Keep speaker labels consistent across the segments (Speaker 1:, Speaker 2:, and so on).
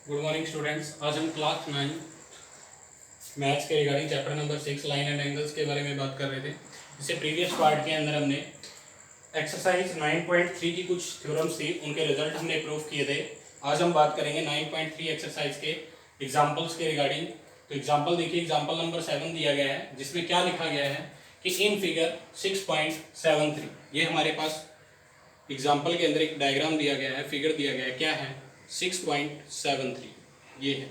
Speaker 1: Good morning students. आज हम class 9 maths के regarding chapter number 6 line and angles के बारे में बात कर रहे थे। इससे प्रीवियस पार्ट के अंदर हमने एक्सरसाइज 9.3 की कुछ थ्योरम्स थी, उनके रिजल्ट हमने प्रूव किए थे। आज हम बात करेंगे 9.3 एक्सरसाइज के एग्जाम्पल्स के रिगार्डिंग। तो एग्जाम्पल देखिए, एग्जाम्पल नंबर 7 दिया गया है, जिसमें क्या लिखा गया है कि इन फिगर 6.73, ये हमारे पास एग्जाम्पल के अंदर एक डायग्राम दिया गया है, फिगर दिया गया है, क्या है 6.73, ये है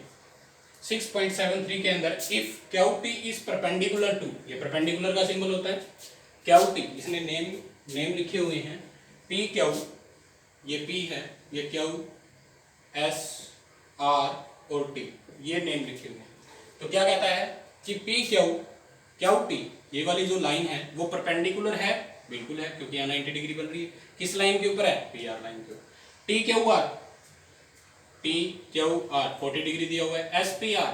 Speaker 1: 6.73 के अंदर if Q T is perpendicular to, ये परपेंडिकुलर का सिंबल होता है, क्यू टी इसने नेम लिखे हुए हैं, पी क्यू, ये पी है, ये क्यू, एस, आर और टी, ये नेम लिखे हुए हैं। तो क्या कहता है कि पी क्यू क्यू टी, ये वाली जो लाइन है वो परपेंडिकुलर है, बिल्कुल है, क्योंकि यहाँ 90 डिग्री बन रही है। किस लाइन के ऊपर है? पी आर लाइन के ऊपर। T Q are, T Q R 40 degree दिया हुआ है, एस पी आर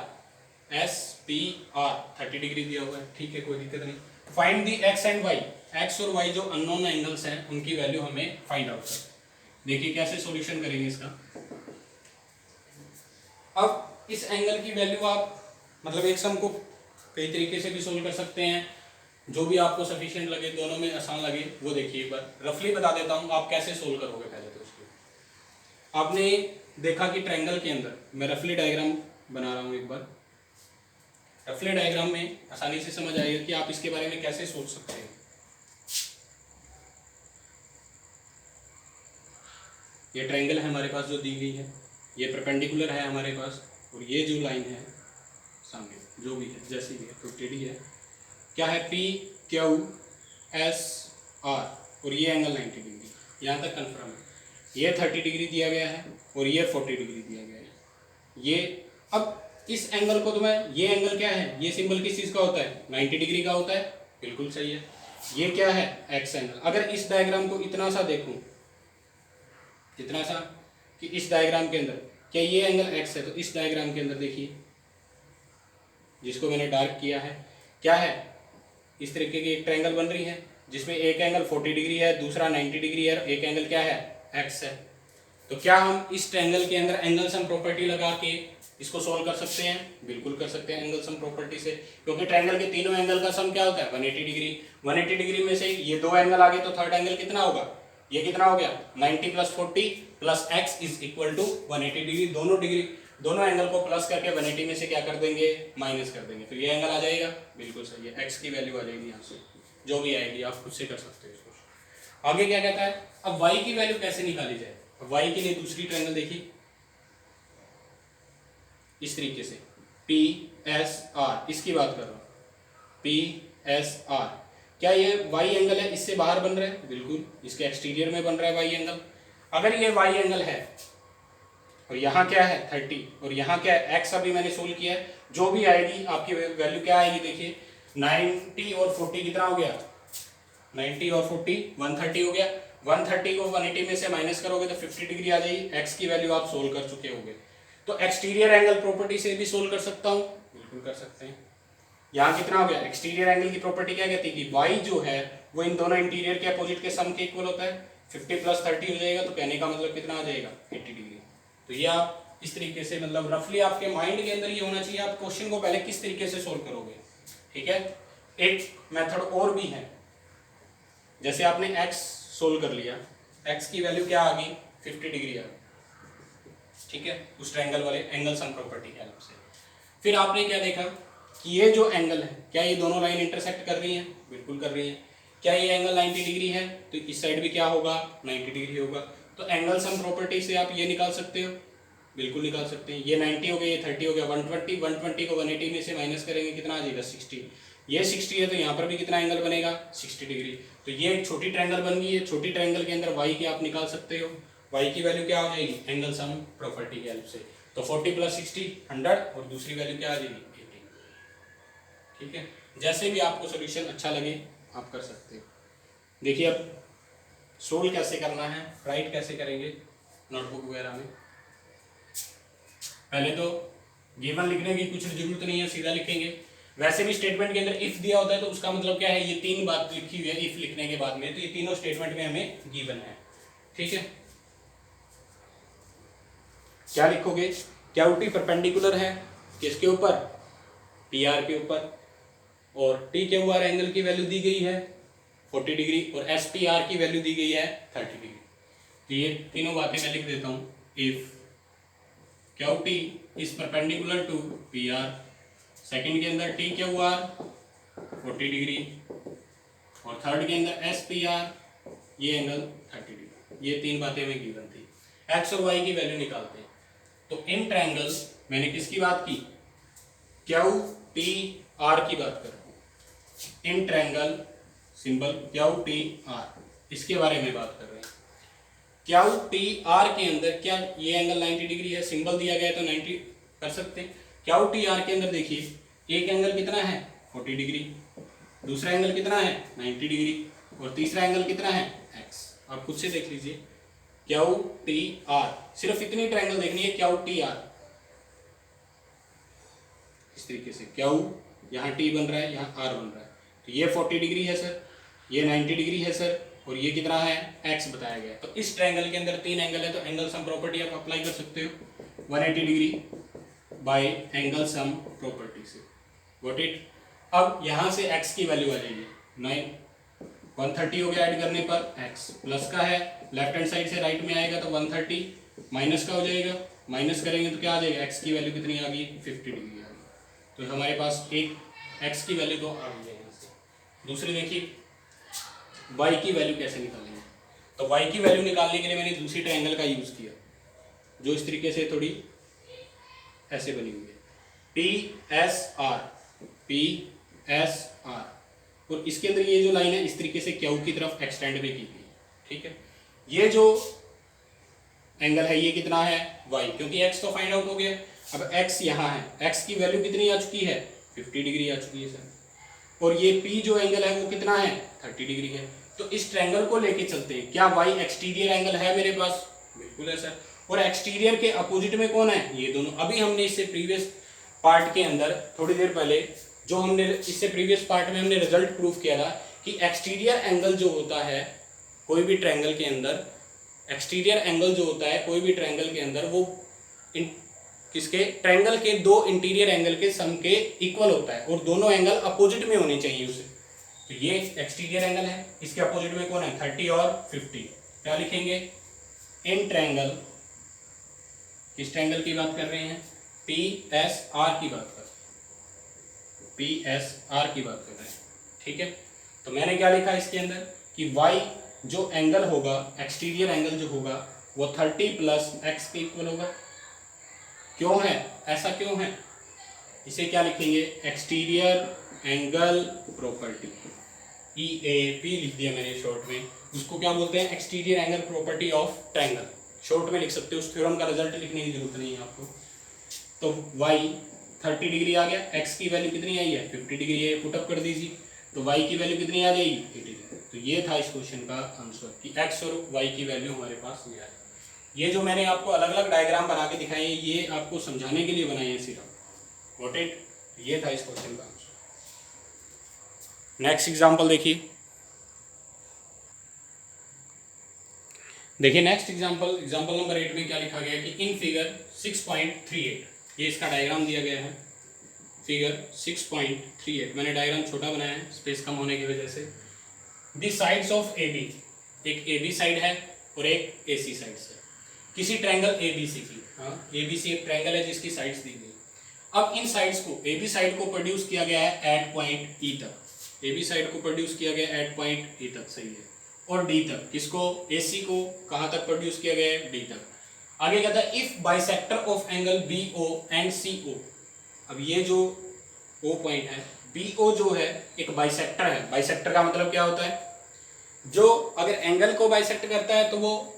Speaker 1: 30 डिग्री दिया हुआ है, ठीक है, कोई दिक्कत नहीं। Find the X and Y, X और वाई जो अननोन एंगल्स हैं उनकी वैल्यू हमें फाइंड आउट करनी। देखिए कैसे सॉल्यूशन करेंगे इसका। अब इस एंगल की वैल्यू आप मतलब एक सम को कई तरीके से भी सोल्व कर सकते हैं, जो भी आपको सफिशिएंट लगे, दोनों में आसान लगे वो देखिए। एक बार रफली बता देता हूँ आप कैसे सोल्व करोगे। पहले तो उसके आपने देखा कि ट्रायंगल के अंदर, मैं रफली डायग्राम बना रहा हूँ एक बार। रफली डायग्राम में आसानी से समझ आएगा कि आप इसके बारे में कैसे सोच सकते हैं। ये ट्रायंगल है हमारे पास जो दी गई है, ये परपेंडिकुलर है हमारे पास, और ये जो लाइन है सामने जो भी है, जैसी भी है, तो टेढ़ी है, क्या है, पी क्यू एस आर, और ये एंगल 90 डिग्री, यहाँ तक कन्फर्म है। ये 30 डिग्री दिया गया है और ये 40 डिग्री दिया गया है। ये अब इस एंगल को तो मैं, ये एंगल क्या है, ये सिंबल किस चीज़ का होता है, 90 डिग्री का होता है, बिल्कुल सही है। ये क्या है, एक्स एंगल। अगर इस डायग्राम को इतना सा देखूं, इतना सा, कि इस डायग्राम के अंदर क्या ये एंगल एक्स है, तो इस डायग्राम के अंदर देखिए जिसको मैंने डार्क किया है, क्या है, इस तरीके की एक ट्रायंगल बन रही है जिसमें एक एंगल 40 डिग्री है, दूसरा 90 डिग्री है, एक एंगल क्या है, एक्स है। तो क्या हम इस ट्रायंगल के अंदर एंगल सम प्रॉपर्टी लगा के इसको सोल्व कर सकते हैं? बिल्कुल कर सकते हैं एंगल सम प्रॉपर्टी से, क्योंकि ट्रायंगल के तीनों एंगल का सम क्या होता है, 180 डिग्री। 180 डिग्री में से ये दो एंगल आ गए तो थर्ड एंगल कितना होगा, ये कितना हो गया, 90 + 40 + x = 180 डिग्री। दोनों एंगल को प्लस करके 180 में से क्या कर देंगे, माइनस कर देंगे, तो ये एंगल आ जाएगा, बिल्कुल सही है। x की वैल्यू आ जाएगी यहाँ से, जो भी आएगी आप खुद से कर सकते हो इसको। आगे क्या कहता है, अब y की वैल्यू कैसे निकाली जाए। y के लिए दूसरी ट्रायंगल देखिए इस तरीके से, पी एस आर, इसकी बात कर रहा हूँ, पी एस आर, क्या ये y एंगल है, इससे बाहर बन रहा है, बिल्कुल इसके एक्सटीरियर में बन रहा है y एंगल। अगर ये y एंगल है और यहाँ क्या है 30 और यहाँ क्या है x, अभी मैंने सोल्व किया है, जो भी आएगी आपकी वैल्यू क्या आएगी, देखिए 90 और 40 कितना हो गया, 90 और 40 130 हो गया। 130 को 180 में से माइनस करोगे तो 50 डिग्री आ जाएगी। x की वैल्यू आप सोल्व कर चुके होंगे। तो एक्सटीरियर एंगल प्रॉपर्टी से भी सोल्व कर सकता हूँ, बिल्कुल कर सकते हैं। यहाँ कितना हो गया, एक्सटीरियर एंगल की प्रॉपर्टी क्या कहती है कि y जो है वो इन दोनों इंटीरियर के अपोजिट के सम के इक्वल होता है। 50 + 30 हो जाएगा, तो कहने का मतलब कितना आ जाएगा, 80 डिग्री। तो ये आप इस तरीके से, मतलब रफली आपके माइंड के अंदर ये होना चाहिए, आप क्वेश्चन को पहले किस तरीके से सोल्व करोगे, ठीक है। एक मेथड और भी है, जैसे आपने x सोल्व कर लिया, x की वैल्यू क्या आ गई, 50 डिग्री आ गई, ठीक है, उस ट्रायंगल वाले एंगल सम प्रॉपर्टी की हेल्प से। फिर आपने क्या देखा कि ये जो एंगल है, क्या ये दोनों लाइन इंटरसेक्ट कर रही हैं, बिल्कुल कर रही हैं। क्या ये एंगल 90 डिग्री है, तो इस साइड भी क्या होगा, 90 डिग्री होगा। तो एंगल सम प्रॉपर्टी से आप ये निकाल सकते हो, बिल्कुल निकाल सकते हैं। ये 90 हो गया, ये 30 हो गया, 120 को 180 में से माइनस करेंगे, कितना आ जाएगा, 60। ये 60 है तो यहाँ पर भी कितना एंगल बनेगा, 60 डिग्री। तो ये एक छोटी ट्रायंगल बन गई है, छोटी ट्रायंगल के अंदर y की आप निकाल सकते हो, y की वैल्यू क्या हो जाएगी, एंगल सम प्रॉपर्टी की हेल्प से। तो 40 + 60 100, और दूसरी वैल्यू क्या आ जाएगी, 80, ठीक है। जैसे भी आपको सोल्यूशन अच्छा लगे आप कर सकते हो। देखिए अब सोल्व कैसे करना है, राइट कैसे करेंगे नोटबुक वगैरह में। पहले तो गिवन लिखने की कुछ जरूरत नहीं है, सीधा लिखेंगे। वैसे भी स्टेटमेंट के अंदर इफ दिया होता है तो उसका मतलब क्या है, ये तीन बात लिखी हुई है इफ लिखने के बाद में, तो ये तीनों स्टेटमेंट में हमें गिवन है, ठीक है। क्या लिखोगे, क्यू टी परपेंडिकुलर है किसके ऊपर, पी आर के ऊपर, और टी क्यू आर एंगल की वैल्यू दी गई है 40 डिग्री और एस पी आर की वैल्यू दी गई है 30 डिग्री। तो ये तीनों बातें मैं लिख देता हूँ। If Q T is perpendicular to P R, second के अंदर टी क्यू आर 40 डिग्री और थर्ड के अंदर एस पी आर ये एंगल 30 डिग्री। ये तीन बातें हमें गिवन थी। एक्स और वाई की वैल्यू निकालते हैं। तो इन ट्रायंगल्स मैंने किसकी बात की, क्यू टी आर की बात कर रहा हूं। In triangle symbol Q T R इसके बारे में बात कर रहे हैं। क्यू टी आर के अंदर क्या ये एंगल 90 डिग्री है, सिंबल दिया गया है तो 90 कर सकते हैं। क्यू टी आर के अंदर देखिए एक एंगल कितना है 40 डिग्री, दूसरा एंगल कितना है 90 डिग्री और तीसरा एंगल कितना है एक्स। आप खुद से देख लीजिए क्यू टी आर, सिर्फ इतनी ट्रायंगल देखनी है क्यू टी आर। इस तरीके से क्यू यहाँ टी बन रहा है यहाँ आर बन रहा है, तो ये 40 डिग्री है सर, ये 90 डिग्री है सर और ये कितना है एक्स बताया गया है। तो इस ट्रायंगल के अंदर तीन एंगल है तो एंगल सम प्रॉपर्टी आप अप्लाई कर सकते हो 180 degree by angle sum property से। Got it. अब यहाँ से x की वैल्यू आ जाएगी 9 130 हो गया ऐड करने पर, x प्लस का है लेफ्ट हैंड साइड से राइट में आएगा तो 130 माइनस का हो जाएगा, माइनस करेंगे तो क्या आ जाएगा x की वैल्यू कितनी आ गई 50 डिग्री आ गई। तो हमारे पास एक x की वैल्यू तो आ गई है यहाँ से। दूसरी देखिए y की वैल्यू कैसे निकालेंगे। तो y की वैल्यू निकालने के लिए मैंने दूसरी ट्रायंगल का यूज किया जो इस तरीके से थोड़ी ऐसे बनी हुई है पी एस आर और इसके अंदर ये जो लाइन है इस तरीके से क्यू की तरफ एक्सटेंड में की गई। ठीक है, ये जो एंगल है ये कितना है y, क्योंकि x तो फाइंड आउट हो गया। अब x यहाँ है, x की वैल्यू कितनी आ चुकी है 50 डिग्री आ चुकी है सर, और ये p जो एंगल है वो कितना है 30 डिग्री है। तो इस ट्रायंगल को लेके चलते हैं। क्या y एक्सटीरियर एंगल है मेरे पास, बिल्कुल है सर, और एक्सटीरियर के अपोजिट में कौन है ये दोनों। अभी हमने इससे प्रीवियस पार्ट के अंदर थोड़ी देर पहले जो हमने इससे प्रीवियस पार्ट में हमने रिजल्ट प्रूफ किया था कि एक्सटीरियर एंगल जो होता है कोई भी ट्रायंगल के अंदर, एक्सटीरियर एंगल जो होता है कोई भी ट्रायंगल के अंदर वो किसके ट्रायंगल के दो इंटीरियर एंगल के सम के इक्वल होता है और दोनों एंगल अपोजिट में होने चाहिए उसे। तो ये एक्सटीरियर एंगल है, इसके अपोजिट में कौन है 30 और 50। क्या लिखेंगे इन ट्रायंगल, किस ट्रायंगल की बात कर रहे हैं पी एस आर की बात कर रहे हैं। ठीक है, तो मैंने क्या लिखा इसके अंदर कि y जो एंगल होगा एक्सटीरियर एंगल जो होगा वो 30 प्लस एक्स के इक्वल होगा। क्यों है ऐसा, क्यों है, इसे क्या लिखेंगे एक्सटीरियर एंगल प्रॉपर्टी, EAP लिख दिया मैंने शॉर्ट में। उसको क्या बोलते हैं exterior angle property of triangle, short में लिख सकते हो, उस थ्योरम का रिजल्ट लिखने की जरूरत नहीं है आपको। तो y 30 डिग्री आ गया, x की वैल्यू कितनी आई है 50 डिग्री है, पुटअप कर दीजिए तो y की वैल्यू कितनी आ जाएगी 80 डिग्री। तो ये था इस क्वेश्चन का आंसर कि x और y की वैल्यू हमारे पास ये है। ये जो मैंने आपको अलग अलग डायग्राम बना के दिखाए हैं ये आपको समझाने के लिए बनाए हैं सिर्फ। गॉट इट, ये था इस क्वेश्चन का आंसर। नेक्स्ट एग्जांपल देखिए नेक्स्ट एग्जांपल नंबर 8 में क्या लिखा गया है कि इन फिगर 6.38, ये इसका डायग्राम दिया गया है फिगर 6.38। मैंने डायग्राम छोटा बनाया है स्पेस कम होने की वजह से। दी साइड्स ऑफ AB, एक AB साइड है और एक AC साइड है किसी ट्रायंगल ABC की। हाँ, ABC एक ट्रायंगल है जिसकी साइड्स दी गई। अब इन साइड्स को AB साइड को प्रोड्यूस किया गया है एट पॉइंट E तक, AB साइड को प्रोड्यूस किया गया है एट पॉइंट E तक, सही है, और D तक, किसको AC को कहाँ तक प्रोड्यूस किया गया है D तक। आगे कहता है if bisector of angle BO and CO। अब ये जो O पॉइंट है BO जो है एक बाइसेक्टर है। बाइसेक्टर का मतलब क्या होता है, जो अगर एंगल को बाइसेक्ट करता है तो वो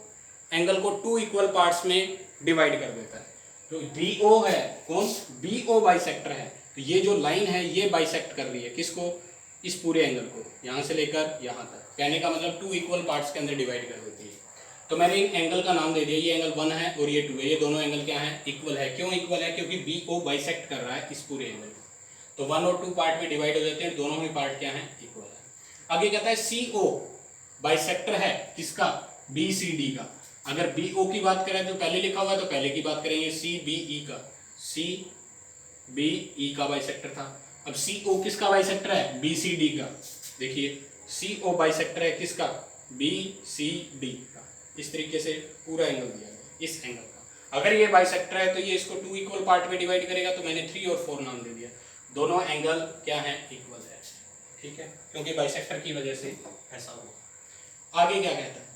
Speaker 1: एंगल को 2 इक्वल पार्ट्स में डिवाइड कर देता है। तो BO है कौन, BO बाइसेक्टर है। तो ये जो लाइन है ये बाइसेक्ट कर रही है किसको, इस पूरे एंगल को, यहाँ से लेकर यहाँ तक। कहने का मतलब 2 इक्वल पार्ट्स के अंदर डिवाइड कर देती है। तो मैंने इन एंगल का नाम दे दिया, ये एंगल 1 है और ये 2 है, ये दोनों एंगल क्या है इक्वल है। क्यों इक्वल है, क्योंकि BO बाइसेक्ट कर रहा है इस पूरे एंगल को। तो 1 और 2 पार्ट में डिवाइड हो जाते हैं, दोनों ही पार्ट क्या है इक्वल है। आगे कहता है CO बाइसेक्टर है किसका BCD का। अगर बी ओ की बात करें तो पहले लिखा हुआ है तो पहले की बात करेंगे, सी बी ई का, सी बी ई का बाइसेक्टर था। अब सी ओ किसका बाइसेक्टर है? बी सी डी का। देखिए सी ओ बाइसेक्टर है किसका? बी सी डी का। इस तरीके से पूरा एंगल दिया गया इस एंगल का। अगर ये बाइसेक्टर है तो ये इसको 2 इक्वल पार्ट में डिवाइड करेगा, तो मैंने 3 और 4 नाम दे दिया। दोनों एंगल क्या है? इक्वल है, ठीक है, क्योंकि बाइसेक्टर की वजह से ऐसा हुआ। आगे क्या कहता है?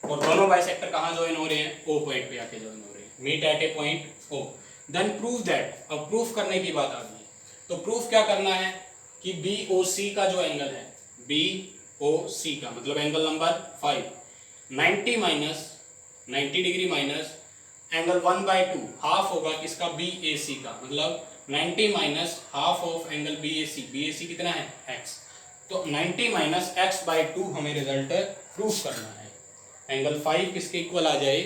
Speaker 1: और दोनों बाइसेक्टर कहाँ ज्वाइन हो रहे हैं? ओ पॉइंट पे आके ज्वाइन हो रहे हैं, meet at a point O. Then prove that, अब प्रूफ करने की बात आ गई। तो प्रूफ क्या करना है कि बी ओ सी का जो एंगल है, बी ओ सी का मतलब angle number 5, 90 degree minus angle 1/2 half होगा किसका? बी ए सी का, मतलब 90 minus half of angle B A C. B A C कितना है? एक्स। तो 90 माइनस x/2 हमें रिजल्ट प्रूफ करना है। एंगल 5 किसके इक्वल आ जाए?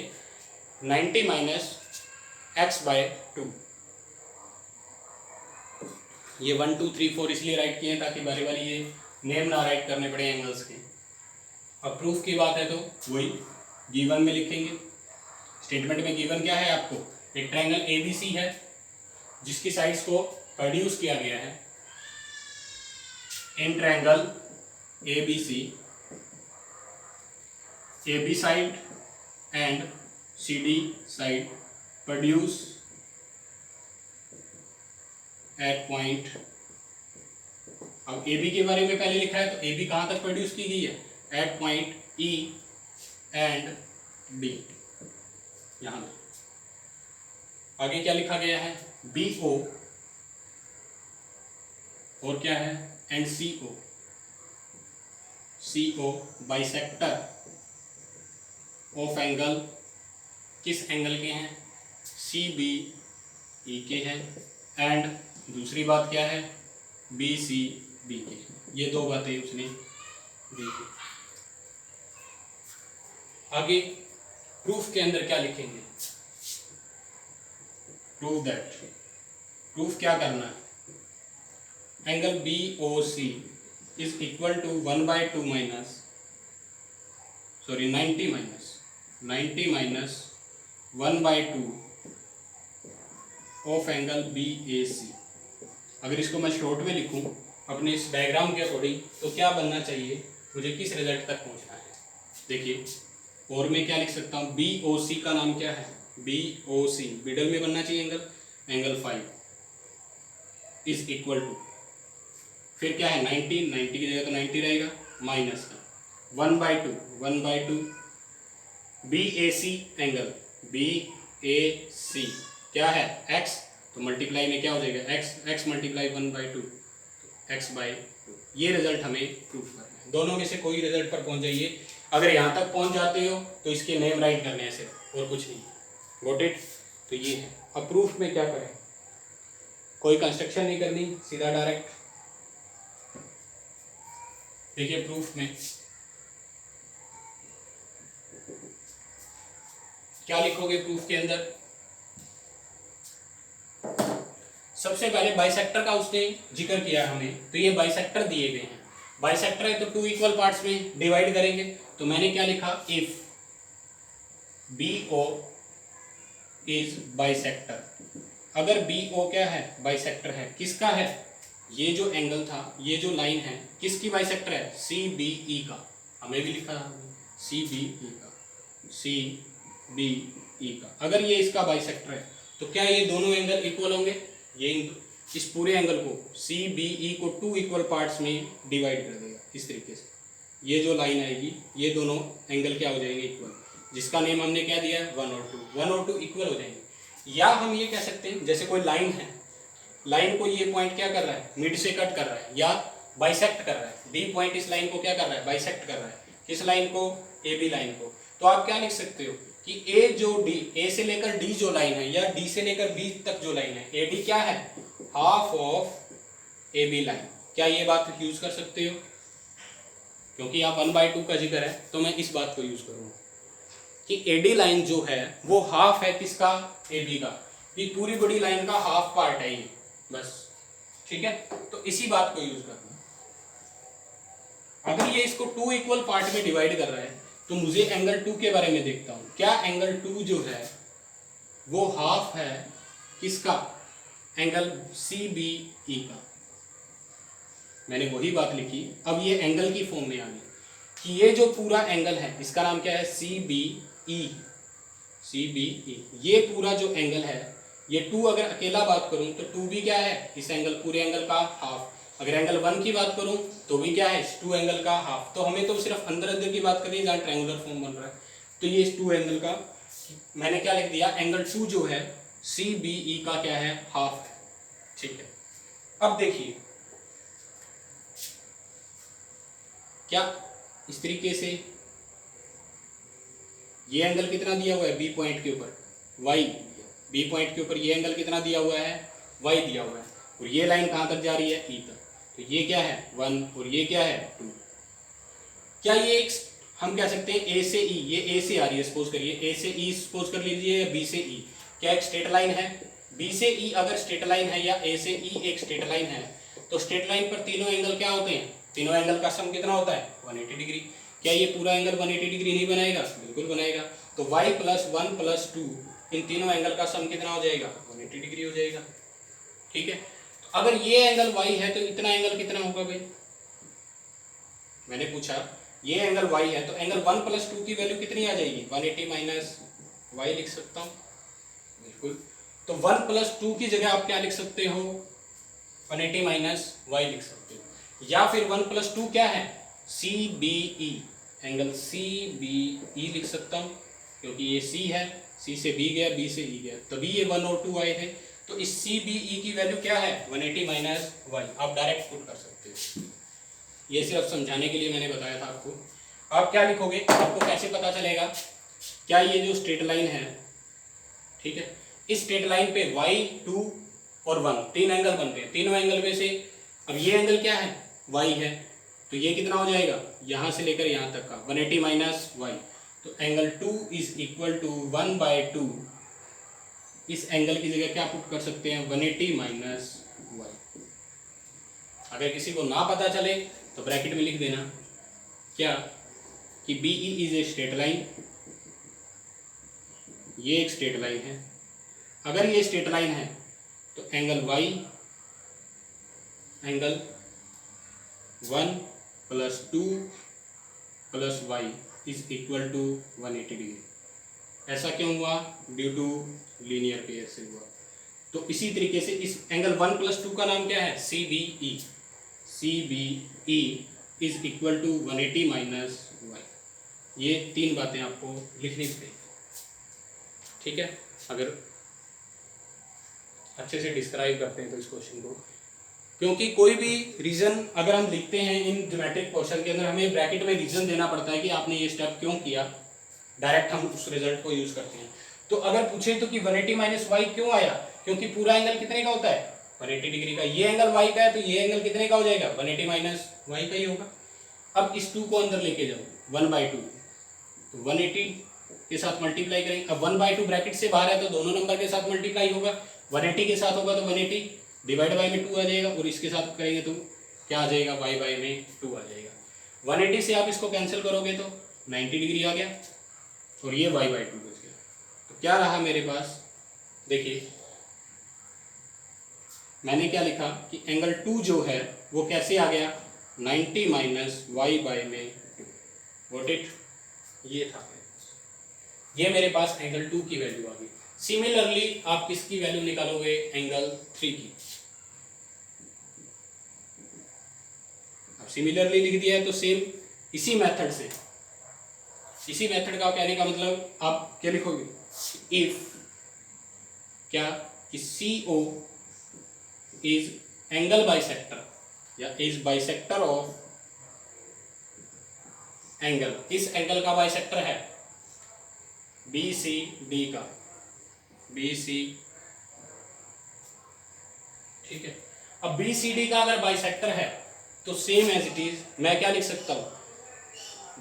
Speaker 1: 90 माइनस x/2। ये 1 2 3 4 इसलिए राइट किए ताकि बारी बारी ये नेम ना राइट करने पड़े एंगल्स के। अब प्रूफ की बात है तो वही गिवन में लिखेंगे। स्टेटमेंट में गिवन क्या है आपको? एक ट्रायंगल एबीसी है जिसकी साइड्स को प्रोड्यूस किया गया है। In triangle ABC, AB side and CD side produce at point। अब AB के बारे में पहले लिखा है तो AB कहाँ तक प्रोड्यूस की गई है? At point E and D, यहाँ तक। आगे क्या लिखा गया है? BO और क्या है? And CO। CO bisector of angle, किस एंगल के हैं? सी बी ई के हैं। एंड दूसरी बात क्या है? बी सी डी के। ये दो बातें उसने दी थी। आगे प्रूफ के अंदर क्या लिखेंगे? प्रूव दैट, प्रूफ क्या करना है? Angle B O C is equal to 1/2 minus 90 minus 1/2 of angle B A C. अगर इसको मैं शॉर्ट में लिखूं अपने इस डायग्राम के अकॉर्डिंग तो क्या बनना चाहिए? मुझे किस रिजल्ट तक पहुंचना है? देखिए और मैं क्या लिख सकता हूं? बी ओ सी का नाम क्या है? बी ओ सी मिडल में बनना चाहिए एंगल 5 इज इक्वल टू, फिर क्या है? 90 की जगह तो 90 रहेगा, माइनस का 1/2 B A C angle, B A सी क्या है? x, तो मल्टीप्लाई में क्या हो जाएगा? x multiply 1/2 x/2। ये रिजल्ट हमें प्रूफ करना है। दोनों में से कोई रिजल्ट पर पहुंच जाइए। अगर यहाँ तक पहुंच जाते हो तो इसके नेम राइट करने हैं सिर्फ, और कुछ नहीं। Got it? तो ये है। अब प्रूफ में क्या करें? कोई कंस्ट्रक्शन नहीं करनी, सीधा डायरेक्ट। देखिए प्रूफ में क्या लिखोगे? प्रूफ के अंदर सबसे पहले बाइसेक्टर का उसने जिक्र किया हमें, तो ये बाइसेक्टर दिए गए हैं। बाइसेक्टर है तो 2 इक्वल पार्ट्स में डिवाइड करेंगे। तो मैंने क्या लिखा? If BO is bisector. अगर BO क्या है? बाइसेक्टर है। किसका है? ये जो एंगल था, ये जो लाइन है, किसकी बाइसेक्टर है? CBE का। हमें भी लिखा था CBE का, CBE का। अगर ये इसका बाइसेक्टर है तो क्या ये दोनों एंगल इक्वल होंगे? ये इस पूरे एंगल को CBE को 2 इक्वल पार्ट्स में डिवाइड कर देगा इस तरीके से। ये जो लाइन आएगी, ये दोनों एंगल क्या हो जाएंगे? इक्वल, जिसका नेम हमने क्या दिया? 1 और 2 इक्वल हो जाएंगे। या हम ये कह सकते हैं जैसे कोई लाइन है, लाइन को ये पॉइंट क्या कर रहा है? मिड से कट कर रहा है या बाइसेक्ट कर रहा है। D पॉइंट इस लाइन को क्या कर रहा है? बाइसेक्ट कर रहा है। किस लाइन को? AB लाइन को। तो आप क्या लिख सकते हो कि A से लेकर D जो लाइन है, या D से लेकर B तक जो लाइन है, AD क्या है? Half of AB line. क्या ये बात यूज कर सकते हो? क्योंकि यहाँ 1/2 का जिक्र है तो मैं इस बात को यूज करूँगा कि AD लाइन जो है वो हाफ है किसका? AB का। ये पूरी बड़ी लाइन का हाफ पार्ट है ये, बस। ठीक है, तो इसी बात को यूज करना। अगर ये इसको 2 इक्वल पार्ट में डिवाइड कर रहा है तो मुझे एंगल 2 के बारे में देखता हूं, क्या एंगल 2 जो है वो हाफ है किसका, एंगल CBE का। मैंने वही बात लिखी, अब ये एंगल की फॉर्म में आ गई कि ये जो पूरा एंगल है इसका नाम क्या है, CBE। ये पूरा जो एंगल है, ये 2 अगर अकेला बात करूं तो 2 भी क्या है, इस एंगल पूरे एंगल का हाफ। अगर एंगल 1 की बात करूं तो भी क्या है, 2 एंगल का हाफ। तो हमें तो सिर्फ अंदर अंदर की बात करनी है जहाँ ट्रायंगुलर फॉर्म बन रहा है, तो ये इस 2 एंगल का मैंने क्या लिख दिया, एंगल 2 जो है CBE का क्या है, हाफ है। ठीक है, अब देखिए क्या इस तरीके से ये एंगल कितना दिया हुआ है B पॉइंट के ऊपर, Y। B पॉइंट के ऊपर ये एंगल कितना दिया हुआ है, Y दिया हुआ है, और ये लाइन कहाँ तक जा रही है, E तक। तो ये क्या है 1 और ये क्या है 2। क्या ये एक हम कह सकते हैं A से E, ये A से आ रही है, सपोज करिए A से E सपोज कर लीजिए, या B से E, क्या एक स्ट्रेट लाइन है। B से E अगर स्ट्रेट लाइन है या A से E एक स्ट्रेट लाइन है, तो स्ट्रेट लाइन पर तीनों एंगल क्या होते हैं, तीनों एंगल का सम कितना होता है 180 डिग्री। क्या ये पूरा एंगल 180 डिग्री नहीं बनाएगा, बिल्कुल बनाएगा। तो y + 1 + 2 इन तीनों एंगल का सम कितना हो जाएगा, 180 डिग्री हो जाएगा। ठीक है, तो अगर ये एंगल y है तो इतना एंगल कितना होगा भाई, मैंने पूछा ये एंगल y है तो एंगल 1 + 2 की वैल्यू कितनी आ जाएगी, 180 - y लिख सकता हूँ, बिल्कुल। तो 1 + 2 की जगह आप क्या लिख सकते हो, 180 - y लिख सकते हो, या फिर 1 + 2 क्या है, CBE, एंगल CBE लिख सकता हूँ, क्योंकि ये C है, C से B गया, B से E गया, तभी ये 1 और 2 आए थे। तो इस CBE की वैल्यू क्या है, 180 - y, आप डायरेक्ट पुट कर सकते हो। ये सिर्फ समझाने के लिए मैंने बताया था आपको। आप क्या लिखोगे, आपको कैसे पता चलेगा, क्या ये जो स्ट्रेट लाइन है, ठीक है, इस स्ट्रेट लाइन पे y 2 और 1 3 एंगल बनते हैं, तीनों एंगल में से अब ये एंगल क्या है, y है, तो ये कितना हो जाएगा, यहाँ से लेकर यहाँ तक का 180 - y। तो एंगल 2 = 1/2, इस एंगल की जगह क्या पुट कर सकते हैं, 180 - y। अगर किसी को ना पता चले तो ब्रैकेट में लिख देना क्या, कि BE is a straight line, ये एक स्ट्रेट लाइन है। अगर ये स्ट्रेट लाइन है तो angle y, angle 1 + 2 + y = 180 degree. ऐसा क्यों हुआ, ड्यू टू लीनियर पेयर से हुआ। तो इसी तरीके से इस एंगल 1 + 2 का नाम क्या है, CBE। CBE = 180 - y। ये 3 बातें आपको लिखनी पड़ेगी, ठीक है। अगर अच्छे से डिस्क्राइब करते हैं तो इस क्वेश्चन को, क्योंकि कोई भी रीजन अगर हम लिखते हैं इन ज्योमेट्रिक क्वेश्चन के अंदर, हमें ब्रैकेट में रीजन देना पड़ता है कि आपने ये स्टेप क्यों किया, डायरेक्ट हम उस रिजल्ट को यूज करते हैं। तो अगर पूछे तो कि 180 - y क्यों आया, क्योंकि पूरा एंगल कितने का होता है, 180 डिग्री का। ये एंगल y का है तो ये एंगल कितने का हो जाएगा, 180 - y का ही होगा। अब इस 2 को अंदर लेके जाओ, 1/2, तो 180 के साथ मल्टीप्लाई करेंगे। अब 1/2 ब्रैकेट से बाहर है तो दोनों नंबर के साथ मल्टीप्लाई होगा, 180 के साथ होगा तो 180 डिवाइड बाई में 2 आ जाएगा, और इसके साथ करेंगे तो क्या आ जाएगा, y बाई में 2 आ जाएगा। 180 से आप इसको कैंसिल करोगे तो 90 डिग्री आ गया, और ये y बाई 2 बच गया। तो क्या रहा मेरे पास, देखिए मैंने क्या लिखा कि एंगल 2 जो है वो कैसे आ गया, 90 - y बाई में 2। वॉट इट, ये था, ये मेरे पास एंगल 2 की वैल्यू आ गई। सिमिलरली आप किसकी वैल्यू निकालोगे, एंगल 3 की। अब सिमिलरली लिख दिया है तो सेम इसी मेथड से, इसी मेथड का कहने का मतलब आप क्या लिखोगे, इफ क्या कि CO इज एंगल बाइसेक्टर, या इज बाइसेक्टर ऑफ एंगल, इस एंगल का बाइसेक्टर है BCD का, BC, ठीक है। अब BCD का अगर बाइसेक्टर है तो सेम एज इट इज मैं क्या लिख सकता हूं,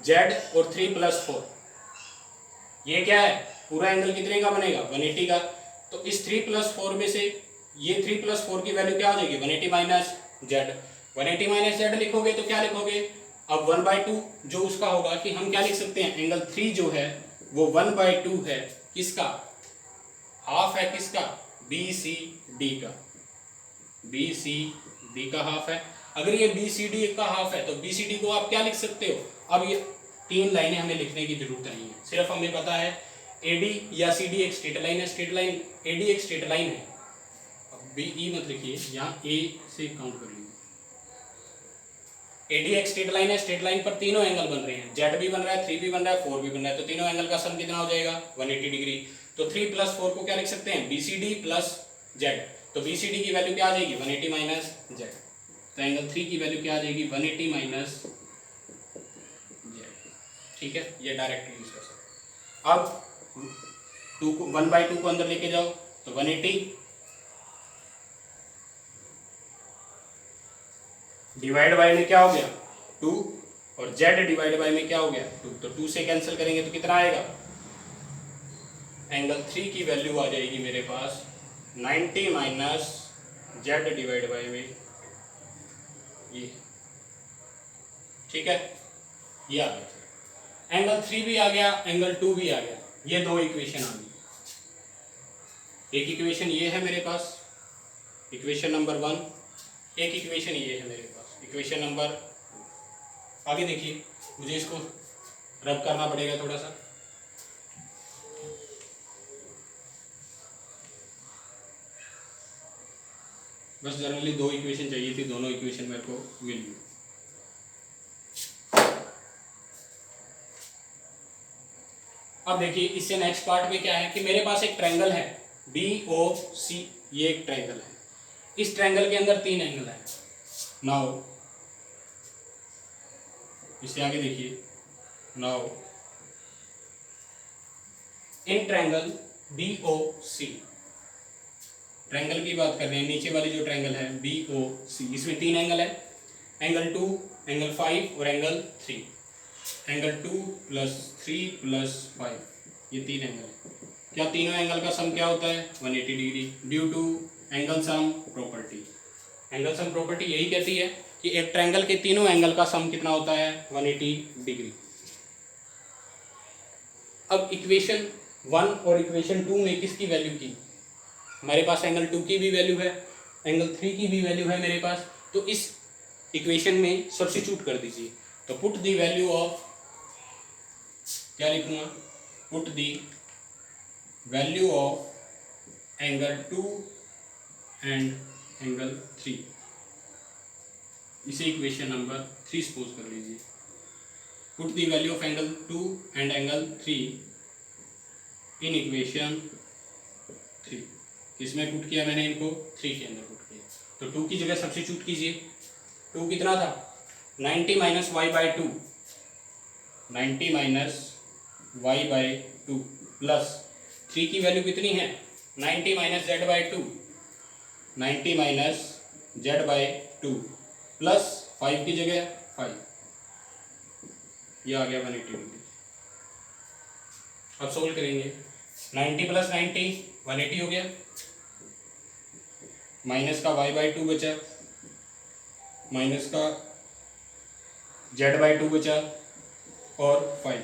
Speaker 1: Z और 3 + 4, ये क्या है, पूरा एंगल कितने का बनेगा, 180 का। तो इस 3 + 4 में से ये 3 + 4 की वैल्यू क्या हो जाएगी, 180 - z। 180 - z लिखोगे तो क्या लिखोगे, अब 1/2 जो उसका होगा कि हम क्या लिख सकते हैं, एंगल 3 जो है वो 1/2 है किसका, हाफ है किसका, BCD का, BCD का हाफ है। अगर ये BCD का हाफ है तो BCD को आप क्या लिख सकते हो, अब ये 3 लाइनें हमें लिखने की जरूरत नहीं है, सिर्फ हमें पता है AD या CD एक स्ट्रेट लाइन है, स्ट्रेट लाइन AD एक स्ट्रेट लाइन है। अब BE मत लिखिए, यहाँ A से काउंट कर लीजिए। AD एक स्ट्रेट लाइन है, स्ट्रेट लाइन पर तीनों एंगल बन रहे हैं, Z भी बन रहा है, 3 भी बन रहा है, 4 भी बन रहा है, तो तीनों एंगल का सम कितना हो जाएगा 180 डिग्री। तो 3 + 4 को क्या लिख सकते हैं, BCD + Z। तो BCD की वैल्यू क्या आ जाएगी 180 - Z। तो एंगल 3 की वैल्यू क्या आ जाएगी 180 - Z। ठीक है, ये डायरेक्ट यूज कर सकते। अब 1/2 को अंदर लेके जाओ तो 180 डिवाइड बाय में क्या हो गया 2 और Z डिवाइड बाय में क्या हो गया 2, तो 2 से कैंसिल करेंगे तो कितना आएगा, एंगल 3 की वैल्यू आ जाएगी मेरे पास 90 - Z डिवाइड बाय में ये। ठीक है, ये आ गया, एंगल 3 भी आ गया, एंगल 2 भी आ गया, ये दो इक्वेशन आ गई। एक इक्वेशन ये है मेरे पास, इक्वेशन नंबर 1, एक इक्वेशन ये है मेरे पास, इक्वेशन नंबर, आगे देखिए, मुझे इसको रब करना पड़ेगा थोड़ा सा। बस जनरली 2 इक्वेशन चाहिए थी, दोनों इक्वेशन मेरे को मिल गई। अब देखिए इससे नेक्स्ट पार्ट में क्या है कि मेरे पास एक ट्रायंगल है BOC, ये एक ट्रायंगल है, इस ट्रायंगल के अंदर 3 एंगल है। नाउ इससे आगे देखिए, now in triangle BOC, triangle की बात कर रहे हैं, नीचे वाली जो ट्रायंगल है BOC, इसमें 3 एंगल है, एंगल 2, एंगल 5 और एंगल 3। एंगल 2 + 3 + 5, ये 3 एंगल है। क्या तीनों एंगल का सम क्या होता है 180 degree, due to angle sum property. Angle sum property यही कहती है कि एक ट्रायंगल के तीनों एंगल का सम कितना होता है 180 डिग्री। अब इक्वेशन 1 और इक्वेशन 2 में किसकी वैल्यू की, हमारे पास एंगल 2 की भी वैल्यू है, एंगल 3 की भी वैल्यू है मेरे पास, तो इस इक्वेशन में सब्स्टिट्यूट कर दीजिए। तो पुट द वैल्यू ऑफ, क्या लिखूंगा, put the value of angle 2 and angle 3, इसे इक्वेशन नंबर 3 सपोज कर लीजिए। Put the value of angle 2 and angle 3 in equation 3, किसमें पुट किया मैंने इनको 3 के अंदर पुट किया। तो 2 की जगह सब्स्टिट्यूट कीजिए, 2 कितना था 90 - y/2, 90 - y/2 प्लस 3 की वैल्यू कितनी है 90 - z/2, 90 - z/2 प्लस 5 की जगह 5, ये आ गया 180 डिग्री। अब सोल्व करेंगे, 90 + 90 180 हो गया, माइनस का y/2 बचा, माइनस का z/2 बचा और 5।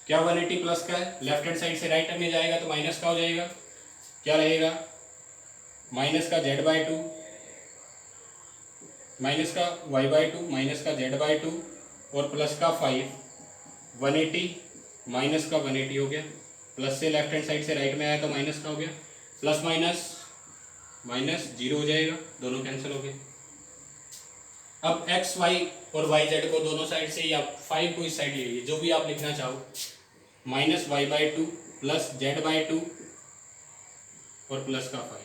Speaker 1: क्या 180 प्लस का है, लेफ्ट हैंड साइड से राइट में जाएगा तो माइनस का हो जाएगा, क्या रहेगा माइनस का z/2, माइनस का y/2, माइनस का z/2 और प्लस का 5, 180 माइनस का 180 हो गया, प्लस से लेफ्ट हैंड साइड से राइट में आया तो माइनस का हो गया, प्लस माइनस माइनस 0 हो जाएगा, दोनों कैंसिल हो गए। अब x y और y z को दोनों साइड से, या 5 को इस साइड ले लीजिए, जो भी आप लिखना चाहो, माइनस y/2 प्लस z/2 और प्लस का 5।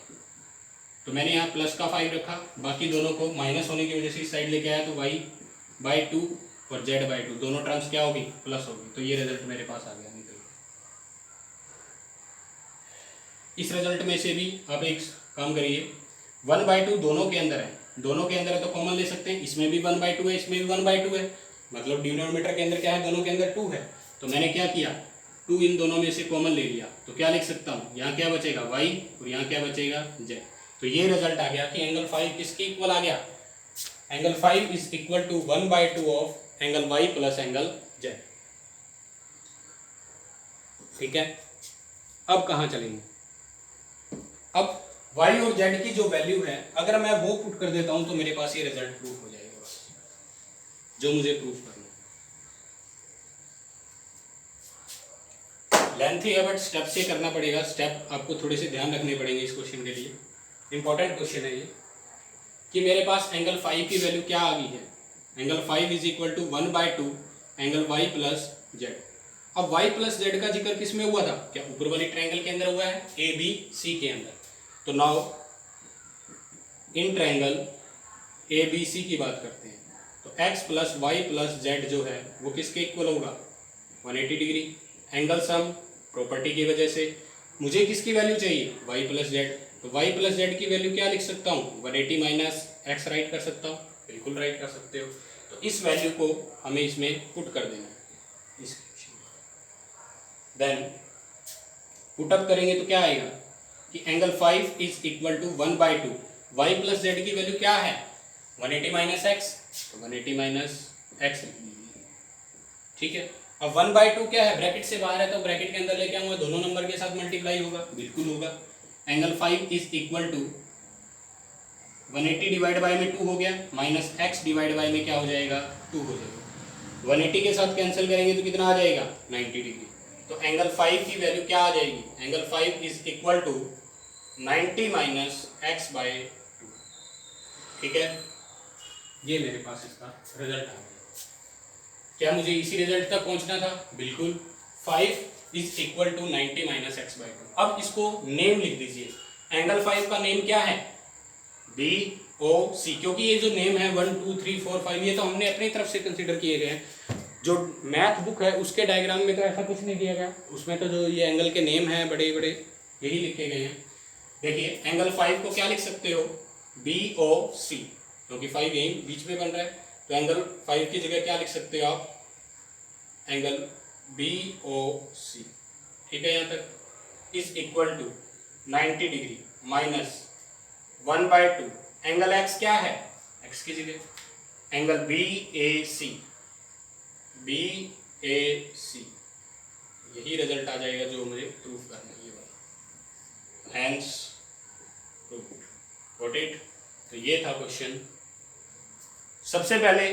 Speaker 1: तो मैंने यहाँ प्लस का 5 रखा, बाकी दोनों को माइनस होने की वजह से इस साइड लेके आया, तो y/2 और z/2 दोनों टर्म्स क्या होगी प्लस होगी, तो ये रिजल्ट मेरे पास आ गया निकल। इस रिजल्ट में से भी आप एक काम करिए, 1/2 दोनों के अंदर है, दोनों के अंदर है तो कॉमन ले सकते हैं, इसमें भी 1/2 है, इसमें भी 1/2 है, मतलब डिनोमिनेटर के अंदर क्या है, दोनों के अंदर 2 है, तो मैंने क्या किया 2 इन दोनों में से कॉमन ले लिया, तो क्या लिख सकता हूँ, यहाँ क्या बचेगा y और यहाँ क्या बचेगा z। तो ये रिजल्ट आ गया कि एंगल 5 किसके इक्वल आ गया, angle 5 is equal to 1/2 of angle y plus angle z। ठीक है, अब कहाँ चलेंगे? अब y और z की जो वैल्यू है अगर मैं वो पुट कर देता हूं तो मेरे पास ये रिजल्ट प्रूफ हो जाएगा, बस जो मुझे प्रूफ करना है। लेंथी है बट स्टेप से करना पड़ेगा, स्टेप आपको थोड़े से ध्यान रखने पड़ेंगे इस क्वेश्चन के लिए। इंपॉर्टेंट क्वेश्चन है ये कि मेरे पास एंगल 5 की वैल्यू क्या आ गई है, angle 5 is equal to 1/2 angle y plus z। अब y प्लस z का जिक्र किस में हुआ था? क्या ऊपर वाली ट्रायंगल के अंदर हुआ है, ए बी सी के अंदर। तो now in triangle A B C की बात करते हैं तो x plus Y plus Z जो है वो किसके इक्वल होगा? 180 डिग्री। एंगल सम प्रॉपर्टी की वजह से मुझे किसकी वैल्यू चाहिए? y plus Z. तो y प्लस जेड की वैल्यू क्या लिख सकता हूँ? 180 माइनस एक्स राइट कर सकता हूँ, बिल्कुल राइट कर सकते हो। तो इस वैल्यू को हमें इसमें पुट कर देना है इस देन पुटअप करेंगे तो क्या आएगा कि angle 5 is equal to 1/2 Y plus Z की वैल्यू क्या है? 180 माइनस एक्स, तो 180 माइनस एक्स। ठीक है, अब 1/2 क्या है? ब्रैकेट से बाहर है तो ब्रैकेट के अंदर लेके आऊंगा, दोनों नंबर के साथ मल्टीप्लाई होगा, बिल्कुल होगा। Angle 5 is equal to 180 divide by में 2 हो गया, माइनस एक्स डिवाइड बाय में क्या हो जाएगा? 2 हो जाएगा। 180 के साथ कैंसिल करेंगे तो कितना आ जाएगा? 90 डिग्री। तो एंगल 5 की वैल्यू क्या आ जाएगी? Angle 5 is equal to 90 minus X by 2। ठीक है, ये मेरे पास इसका रिजल्ट आ गया। क्या मुझे इसी रिजल्ट तक पहुंचना था? बिल्कुल। 5 is equal to 90 minus X by 2। अब इसको नेम लिख दीजिए। एंगल 5 का नेम क्या है? बी ओ सी, क्योंकि ये जो नेम है 1 2 3 4 5 ये तो हमने अपनी तरफ से कंसीडर किए गए हैं। जो मैथ बुक है उसके डायग्राम में तो ऐसा कुछ नहीं दिया गया, उसमें तो जो ये एंगल के नेम हैं बड़े बड़े यही लिखे गए हैं। देखिए एंगल 5 को क्या लिख सकते हो? बी ओ सी, क्योंकि 5 यही बीच में बन रहा है तो एंगल 5 की जगह क्या लिख सकते हो आप? Angle B O C. ठीक है, यहाँ तक is equal to 90 degree minus 1/2 angle X क्या है? एक्स की जगह angle B A C, B A C. यही रिजल्ट आ जाएगा जो मुझे प्रूफ करना है, ये वाला हैंस प्रूफ। Got it? तो ये था क्वेश्चन। सबसे पहले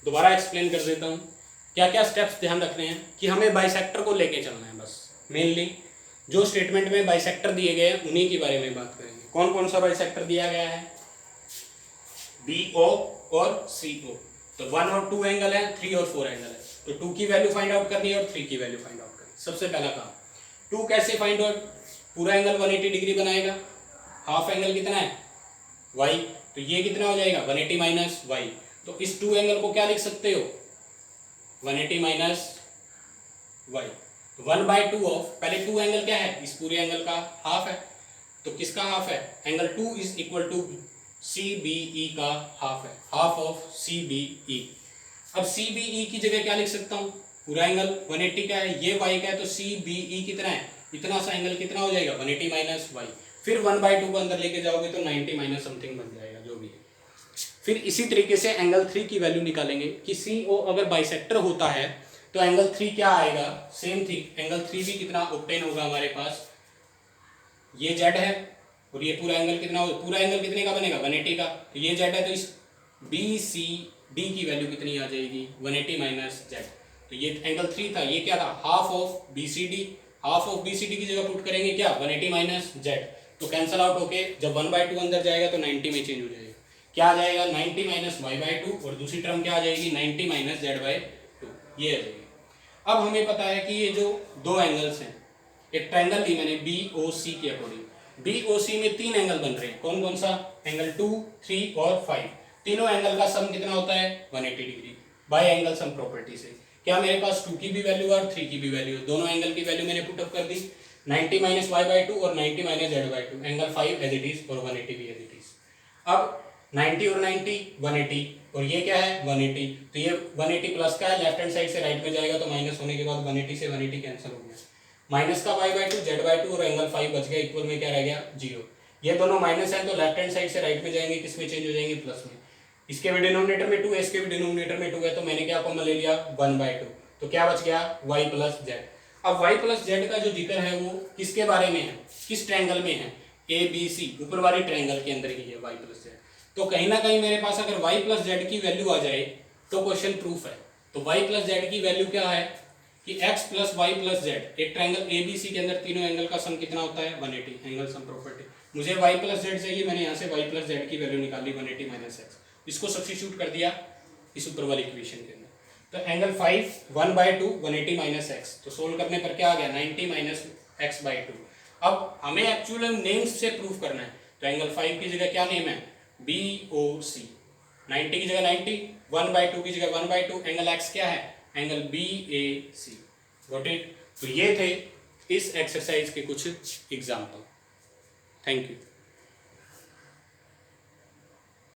Speaker 1: दोबारा एक्सप्लेन कर देता हूँ क्या क्या स्टेप्स ध्यान रखने हैं कि हमें बाइसेक्टर को लेके चलना है। बस मेनली जो स्टेटमेंट में बाइसेक्टर दिए गए हैं उन्हीं के बारे में बात करेंगे। कौन कौन सा बाइसेक्टर दिया गया है? बी ओ और सी ओ। तो 1 और 2 एंगल है, 3 और 4 एंगल है, तो 2 की वैल्यू फाइंड आउट करनी है और 3 की वैल्यू फाइंड आउट करनी है। सबसे पहला काम 2 कैसे फाइंड आउट? पूरा एंगल 180 डिग्री बनाएगा, हाफ एंगल कितना है? y, तो ये कितना हो जाएगा? 180 माइनस y। तो इस 2 एंगल को क्या लिख सकते हो? 180 माइनस y। 1/2 ऑफ, पहले 2 एंगल क्या है? इस पूरे एंगल का हाफ है, तो किसका हाफ है? Angle 2 is equal to CBE का हाफ है, हाफ ऑफ CBE। अब CBE की जगह क्या लिख सकता हूँ? पूरा एंगल 180 का है, ये y का है, तो CBE कितना है? इतना सा एंगल कितना हो जाएगा? 180 माइनस y। फिर 1/2 को अंदर लेके जाओगे तो 90 माइनस समथिंग बन जाएगा जो भी है। फिर इसी तरीके से एंगल 3 की वैल्यू निकालेंगे कि CO अगर बाइसेक्टर होता है तो एंगल 3 क्या आएगा? सेम थिंग, एंगल 3 भी कितना ऑब्टेन होगा हमारे पास? ये z है और ये पूरा एंगल कितना होगा? पूरा एंगल कितने का बनेगा? 180 का। तो ये z है तो इस BCD की वैल्यू कितनी आ जाएगी? 180 माइनस z। तो ये एंगल 3 था, ये क्या था? Half of BCD। Half of BCD की जगह पुट करेंगे क्या? 180 माइनस z। तो कैंसल आउट होके जब 1/2 अंदर जाएगा तो 90 में चेंज हो जाएगा। क्या आ जाएगा? 90 माइनस y/2 और दूसरी टर्म क्या आ जाएगी? 90 माइनस z/2, ये आ जाएगी। अब हमें पता है कि ये जो दो एंगल्स हैं, एक ट्रायंगल ली मैंने BOC के अकॉर्डिंग। BOC में 3 एंगल बन रहे हैं, कौन कौन सा? एंगल 2, 3 और 5। तीनों एंगल का सम कितना होता है? 180 degree by angle sum property से। क्या मेरे पास 2 की भी वैल्यू और 3 की भी वैल्यू, दोनों एंगल की वैल्यू मैंने पुटअप कर दी। 90 माइनस y/2 और 90 minus z/2, angle 5 as it is और 180 भी एज इट इज। अब 90 और 90 180 और ये क्या है? 180। तो ये 180 प्लस का है, लेफ्ट हैंड साइड से राइट में जाएगा तो माइनस होने के बाद 180 से 180 कैंसिल हो गया। माइनस का y/2 z/2 और एंगल 5 बच गया, इक्वल में क्या रह गया? 0। ये दोनों माइनस है तो लेफ्ट हैंड साइड से राइट में जाएंगे, किस में चेंज हो जाएंगे? प्लस में। इसके भी डिनोमिनेटर में 2 है, इसके भी डिनोमिनेटर में 2 है, तो मैंने क्या कॉमन ले लिया 1/2। तो क्या बच गया y प्लस जेड। अब y प्लस जेड का जो जिक्र है वो किसके बारे में है, किस ट्रायंगल में है, ABC ऊपर वाली ट्रायंगल के अंदर ही है y प्लस जेड। तो कहीं ना कहीं मेरे पास अगर y प्लस जेड की वैल्यू आ जाए तो क्वेश्चन प्रूफ है। तो y प्लस जेड की वैल्यू क्या है कि x plus Y plus Z, एक ट्रायंगल ABC के अंदर तीनों एंगल का सम कितना होता है 180, एंगल सम प्रॉपर्टी। मुझे y प्लस जेड चाहिए, मैंने यहाँ से y प्लस जेड की वैल्यू निकाली 180 माइनस एक्स, इसको सब्स्टिट्यूट कर दिया इस ऊपर वाली इक्वेशन के अंदर। तो एंगल 5 1/2 180 माइनस एक्स, तो सोल्व करने पर क्या आ गया 90 माइनस x/2। अब हमें एक्चुअल नेम्स से प्रूफ करना है, तो एंगल 5 की जगह क्या नेम है BOC, 90 की जगह 90, 1/2 की जगह 1/2, एंगल x क्या है एंगल BAC। Got it. तो ये थे इस एक्सरसाइज के कुछ एग्जाम्पल। Thank you.